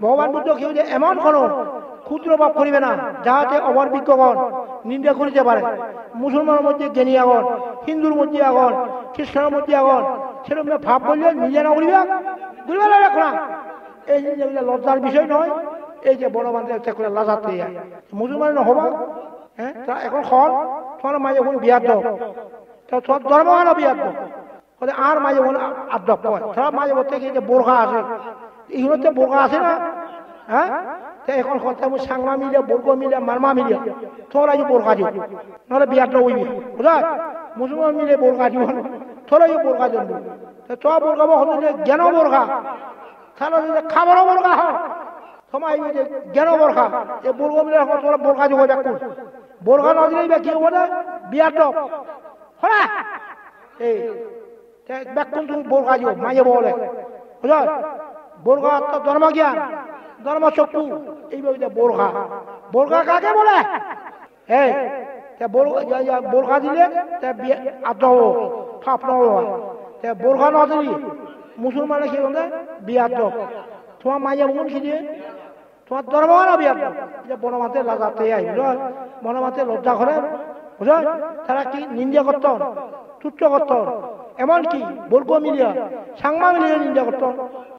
ভগবান বুদ্ধ কেউ যে এমন কোনো ক্ষুদ্র পাপ করিবে না যাহাতে অবর্বিজ্ঞগণ নিন্দা করিতে পারে। মুসলমানের মধ্যে জ্ঞানী আগন, হিন্দুর মধ্যে আগন, খ্রিস্টানের মধ্যে আগন, সেরকম ভাব বললে নিজে না করিবে বুঝবে না রাখো না। এই জিনিসগুলো লজ্জার বিষয় নয়। এই যে বড় মানুষ একটা করে লাজাতে যায় মুসলমান হবা, হ্যাঁ এখন খন তোমার মাঝে কোনো বিয়াদ দাও তোমার ধর্ম কেন বিয়াদ দাও আর মাঝে কোনো আড্ডা হয় তোমার মাঝে থেকে যে বোরখা আছে এগুলোতে বোরখা আছে না, হ্যাঁ এখন কথা সাংমা মিলে বোরকা মিলে মারমা মিলে তোরা যে বোরখা দিব নাহলে বিয়াদটা হইবি বুঝা মুসলমান মিলে বোরখা দিব তোরা যে বোরখা জন্য তোরা বোরখা হতে জ্ঞান বোরখা তাহলে খাবারও বোরখা হয় সময় জ্ঞান বোরখা এই বোরখা মিলে তোরা বোরখা দিব দেখুন বোরখা না দিলেই বা কি হবো না বিয়াদ হ্যাঁ এই দেখুন তুমি বোরখা দিব মাঝে বলে বুঝা বোরখা তো ধর্ম জ্ঞান ধর্মচক্ষু এইভাবে বোরখা বোরখা কাকে বলে এই বোরখা দিলে বোরখা না দিলি মুসলমানে কি বলে বিয়াদ তোমার মাঝে মন কি দিয়ে তোমার ধর্ম না বিয়াদ যে বনমাতে লাগাতে আই বনমাতে লজ্জা করে বুঝল তারা কি নিন্দা করত তুচ্ছ করত এমনকি বোরকা মিলিয়া সাংমা মিলিয়ে নিন্দা করত